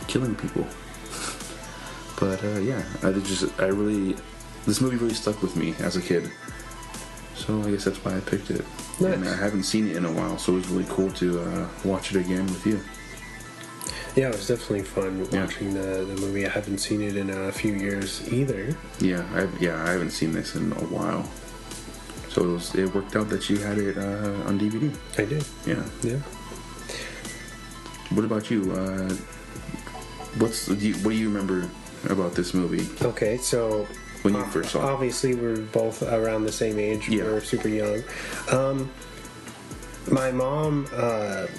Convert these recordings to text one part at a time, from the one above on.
killing people. But yeah, this movie really stuck with me as a kid. So I guess that's why I picked it. Nice. And I haven't seen it in a while, so it was really cool to watch it again with you. Yeah, it was definitely fun watching the movie. I haven't seen it in a few years either. Yeah, I haven't seen this in a while. So it worked out that you had it on DVD. I did. Yeah. What about you? What do you remember about this movie? Okay, so when you first saw it? Obviously, we're both around the same age. Yeah. We're super young. My mom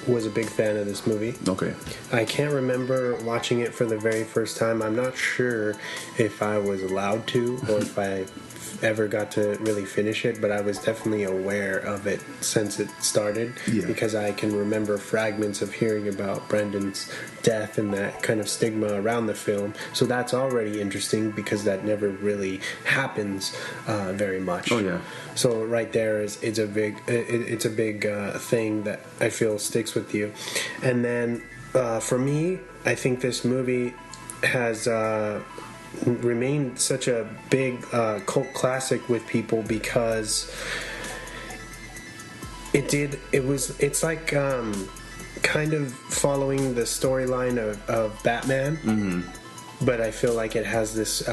was a big fan of this movie. Okay. I can't remember watching it for the very first time. I'm not sure if I was allowed to or if I ever got to really finish it, but I was definitely aware of it since it started, because I can remember fragments of hearing about Brendan's death and that kind of stigma around the film. So that's already interesting because that never really happens very much. Oh yeah. So right there it's a big thing that I feel sticks with you. And then for me, I think this movie has remained such a big cult classic with people because it's like kind of following the storyline of Batman, but I feel like it has this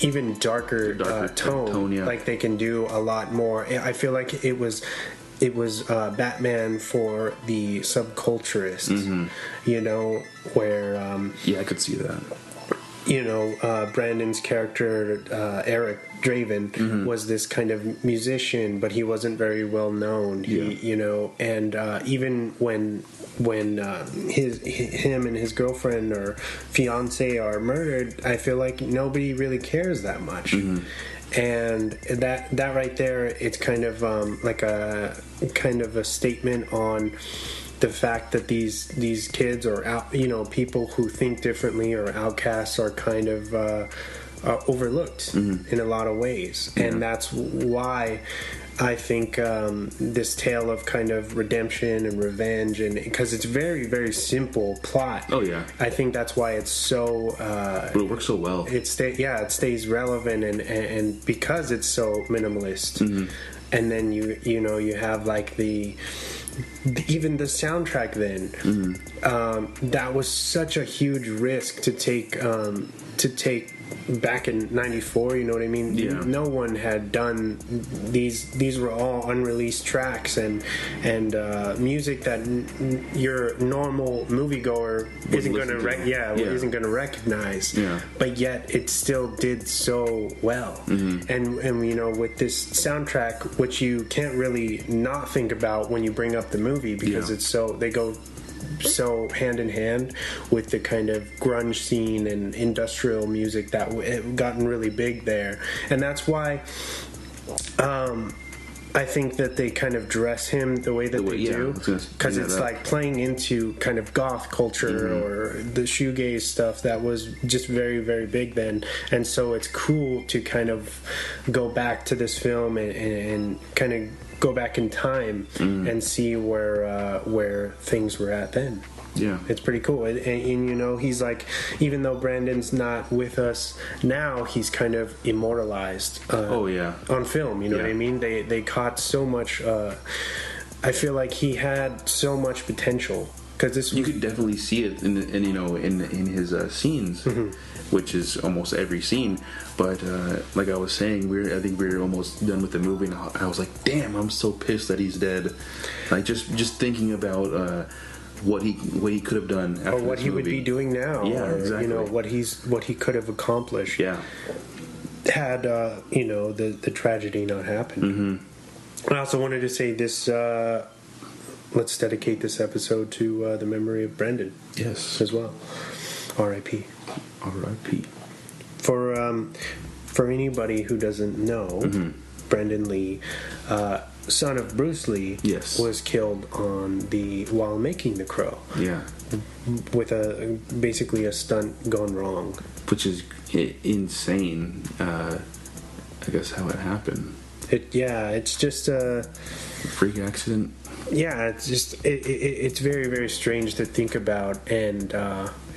even darker tone. Yeah. Like they can do a lot more. I feel like it was Batman for the subculturists, where I could see that. Brandon's character, Eric Draven, was this kind of musician, but he wasn't very well known. And even when him and his girlfriend or fiance are murdered, I feel like nobody really cares that much. And that right there, it's kind of like a kind of a statement on the fact that these kids or people who think differently or outcasts are kind of overlooked in a lot of ways, and that's why I think this tale of kind of redemption and revenge, and because it's very, very simple plot. Oh yeah. I think that's why it's so. But it works so well. It stays relevant, and because it's so minimalist, and then you have like even the soundtrack then, that was such a huge risk to take back in 94, you know what I mean? Yeah. No one had done these were all unreleased tracks and music that your normal moviegoer isn't going to isn't going to recognize. Yeah. But yet it still did so well. And with this soundtrack, which you can't really not think about when you bring up the movie, because it's so they go so hand in hand with the kind of grunge scene and industrial music that gotten really big there. And that's why I think that they kind of dress him the way that they do, because it's like playing into kind of goth culture or the shoegaze stuff that was just very, very big then. And so it's cool to kind of go back to this film and kind of go back in time and see where things were at then. Yeah, it's pretty cool. And he's like, even though Brandon's not with us now, he's kind of immortalized on film, you know what I mean? They caught so much I feel like he had so much potential, because you could definitely see it in his scenes, which is almost every scene. But like I was saying, I think we're almost done with the movie, and I was like, damn, I'm so pissed that he's dead. Like just thinking about what he could have done after or what he movie. would be doing now, or exactly. What he could have accomplished had the tragedy not happened. I also wanted to say this, let's dedicate this episode to the memory of Brendan as well. R.I.P. R.I.P. For anybody who doesn't know, Brendan Lee, son of Bruce Lee, was killed while making The Crow. Yeah, with basically a stunt gone wrong, which is insane. I guess how it happened. It's just a freak accident. Yeah, it's just it's very, very strange to think about, and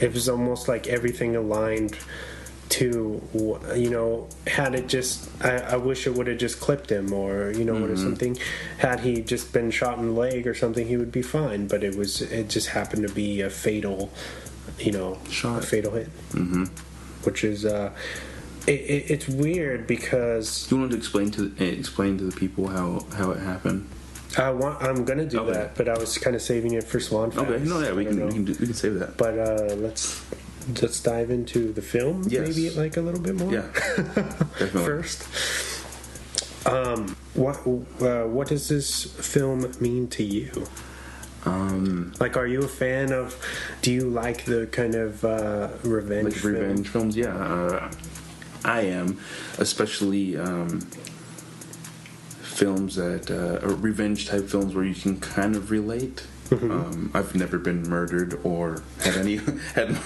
it was almost like everything aligned to, had it just, I wish it would have just clipped him, or or something. Had he just been shot in the leg or something, he would be fine. But it just happened to be a fatal, shot, a fatal hit, which is it's weird because. Do you want to explain to the people how it happened? I'm gonna do that, but I was kind of saving it for Swan Fest. Okay, no, yeah, we can save that. But let's dive into the film, maybe like a little bit more. Yeah, definitely. First, what does this film mean to you? Like, are you a fan of? Do you like the kind of revenge films? Yeah, I am, especially. Films that are revenge type films where you can kind of relate. I've never been murdered or had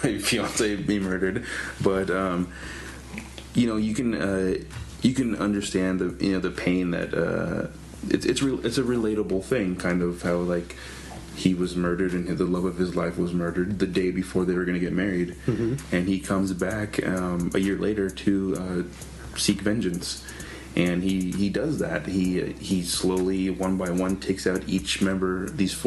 my fiance be murdered, but you can understand the pain that it's a relatable thing, kind of how like he was murdered and the love of his life was murdered the day before they were going to get married, and he comes back a year later to seek vengeance. And he does that. He slowly, one by one, takes out each member. These the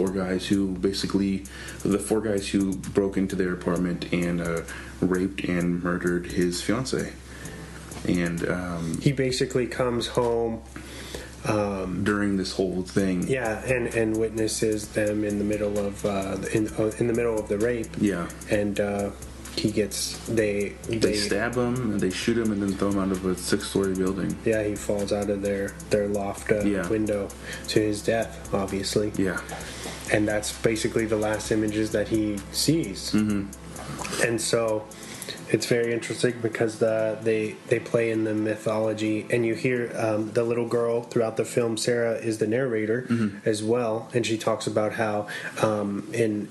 4 guys who broke into their apartment and raped and murdered his fiance. And he basically comes home during this whole thing. Yeah, and witnesses them in the middle of in the middle of the rape. Yeah, and. They stab him and they shoot him and then throw him out of a 6-story building. Yeah, he falls out of their loft window to his death, obviously. Yeah, and that's basically the last images that he sees. And so it's very interesting because they play in the mythology, and you hear the little girl throughout the film. Sarah is the narrator as well, and she talks about how in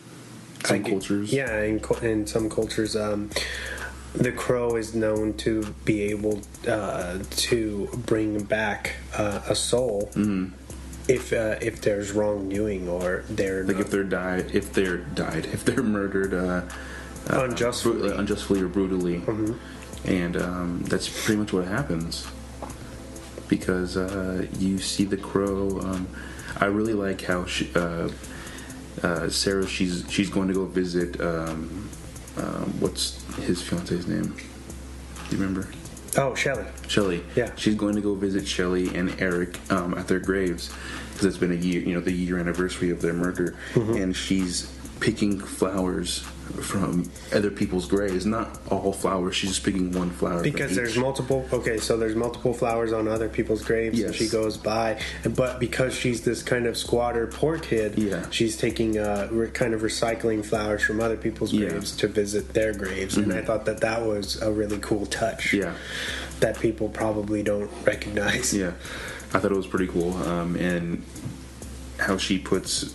some cultures. Yeah, in some cultures, the crow is known to be able to bring back a soul if there's wrongdoing or they're like if they're murdered unjustly or brutally, and that's pretty much what happens because you see the crow. I really like how Sarah, she's going to go visit. What's his fiance's name? Do you remember? Oh, Shelley. Yeah. She's going to go visit Shelley and Eric at their graves because it's been a year, the year anniversary of their murder, and she's picking flowers from other people's graves. Not all flowers. She's just picking one flower. Because there's multiple. Okay, so there's multiple flowers on other people's graves. Yes. And she goes by, but because she's this kind of squatter poor kid, she's taking kind of recycling flowers from other people's graves to visit their graves. And I thought that was a really cool touch. Yeah. That people probably don't recognize. Yeah, I thought it was pretty cool. And how she puts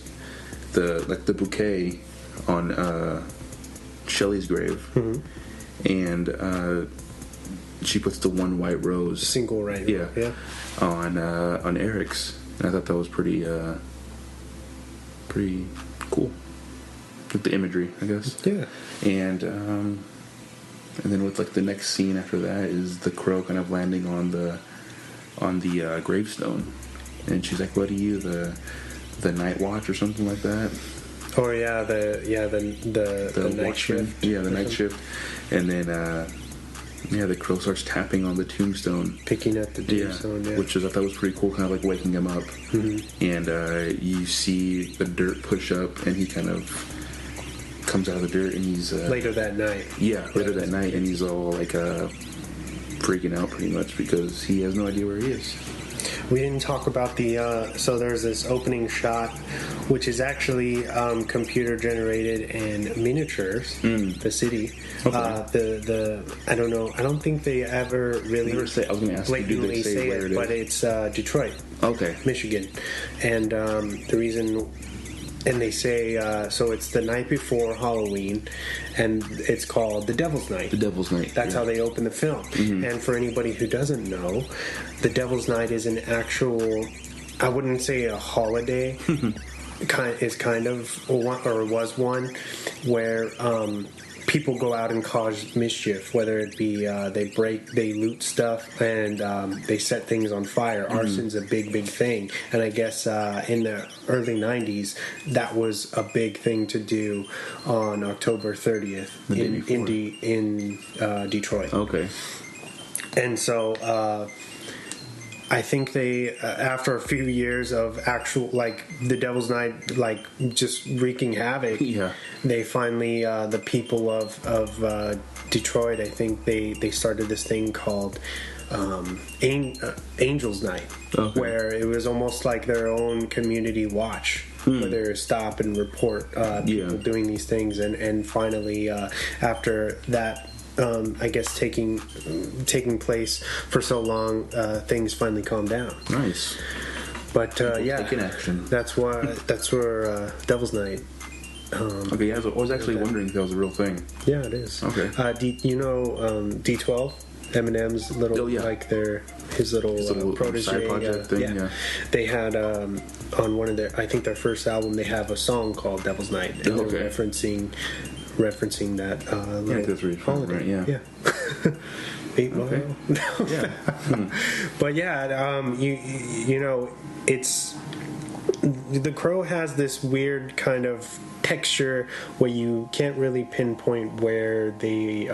the bouquet on Shelley's grave, and she puts the one white rose, single right, on Eric's. And I thought that was pretty cool, with the imagery, I guess. Yeah, and then with like the next scene after that is the crow kind of landing on the gravestone, and she's like, "What are you, the night watch or something like that?" Or the night shift. Yeah, the night shift. And then the crow starts tapping on the tombstone, picking up the tombstone. Yeah. Which I thought was pretty cool, kind of like waking him up. And you see the dirt push up, and he kind of comes out of the dirt, and he's later that night. Yeah, later that night, and he's all like freaking out pretty much because he has no idea where he is. We didn't talk about so there's this opening shot, which is actually computer generated and miniatures. The city. Okay. I don't know. I don't think they ever really blatantly say it, but it's Detroit. Okay. Michigan, and the reason and they say, so it's the night before Halloween, and it's called The Devil's Night. The Devil's Night. That's how they open the film. And for anybody who doesn't know, The Devil's Night is an actual, I wouldn't say a holiday, kind of, or was one, where people go out and cause mischief, whether it be they loot stuff, and they set things on fire. Arson's a big thing, and I guess in the early 90s that was a big thing to do on October 30th in Detroit. Okay. And so I think they, after a few years of actual, like, the Devil's Night, like, just wreaking havoc, they finally, the people of Detroit, I think they started this thing called Angel's Night, where it was almost like their own community watch, where they stop and report people doing these things, and finally, after that, I guess taking place for so long, things finally calmed down. Nice. But taking action. that's where Devil's Night. Okay, I was actually wondering if that was a real thing. Yeah, it is. Okay. D12, Eminem's little, his little protege side project thing. Yeah. They had on one of their first album, they have a song called Devil's Night, and they're referencing that that's really fun, holiday. Right? Yeah. 8 Mile. Okay. Yeah. But you know, it's The Crow has this weird kind of texture where you can't really pinpoint where the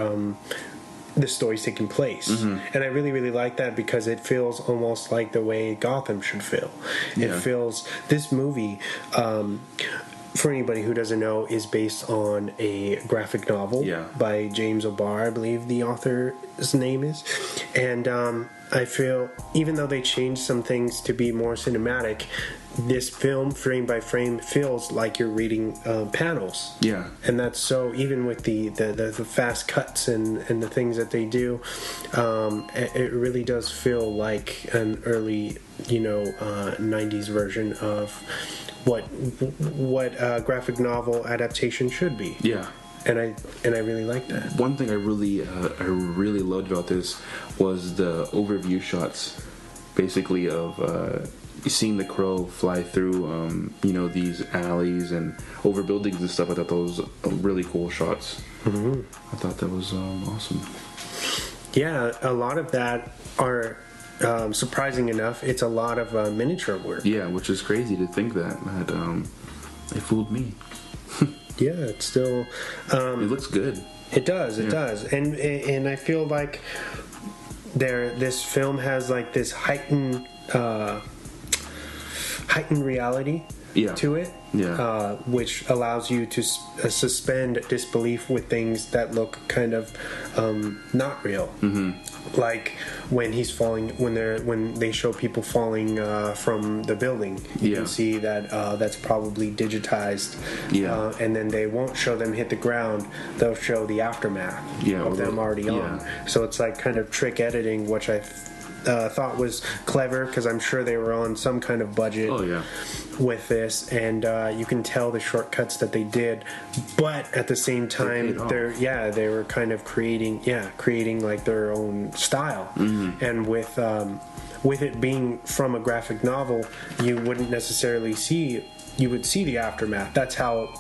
story's taking place. And I really like that, because it feels almost like the way Gotham should feel. It feels, this movie, for anybody who doesn't know, is based on a graphic novel by James O'Barr, I believe the author's name is. And I feel, even though they changed some things to be more cinematic, this film, frame by frame, feels like you're reading panels. Yeah. And that's so, even with the fast cuts and the things that they do, it really does feel like an early, 90s version of what a graphic novel adaptation should be. Yeah. And I really like that. One thing I really loved about this was the overview shots, basically, of seeing the Crow fly through these alleys and over buildings and stuff. I thought those were really cool shots. I thought that was awesome. Yeah, a lot of that are surprising enough, it's a lot of miniature work. Yeah, which is crazy to think that it fooled me. Yeah, it's still it looks good. It does, and I feel like this film has like this heightened reality to it, which allows you to suspend disbelief with things that look kind of not real. Like when he's falling, when they show people falling from the building, you can see that that's probably digitized. And then they won't show them hit the ground; they'll show the aftermath of them already on. So it's like kind of trick editing, which I thought was clever, because I'm sure they were on some kind of budget with this, and you can tell the shortcuts that they did, but at the same time they were kind of creating like their own style. And with it being from a graphic novel, you wouldn't necessarily see the aftermath. That's how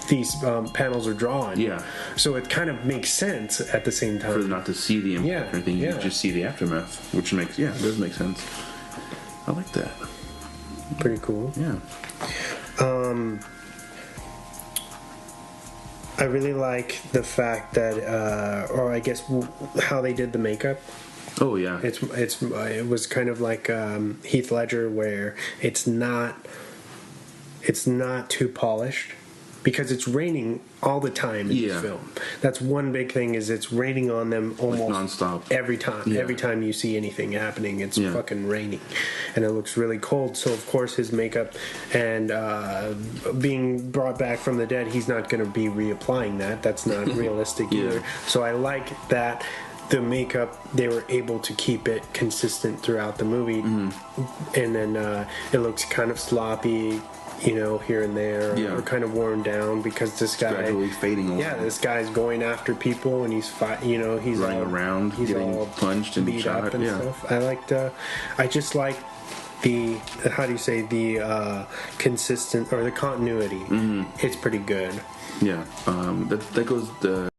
these panels are drawn. Yeah. So it kind of makes sense at the same time. For them not to see the impact or anything, you just see the aftermath, which makes, it does make sense. I like that. Pretty cool. Yeah. I really like the fact that, or I guess how they did the makeup. Oh yeah. It was kind of like Heath Ledger, where it's not too polished, because it's raining all the time in this film. That's one big thing, is it's raining on them almost like non-stop every time. Every time you see anything happening, it's fucking raining, and it looks really cold. So of course his makeup, and being brought back from the dead, he's not going to be reapplying that. That's not realistic either. So I like that the makeup, they were able to keep it consistent throughout the movie, and then it looks kind of sloppy, here and there, or kind of worn down because this guy gradually fading away. Yeah, this guy's going after people and he's he's running around, he's getting punched and beat shot up and stuff. I just like the consistent or the continuity. It's pretty good. Yeah, that goes the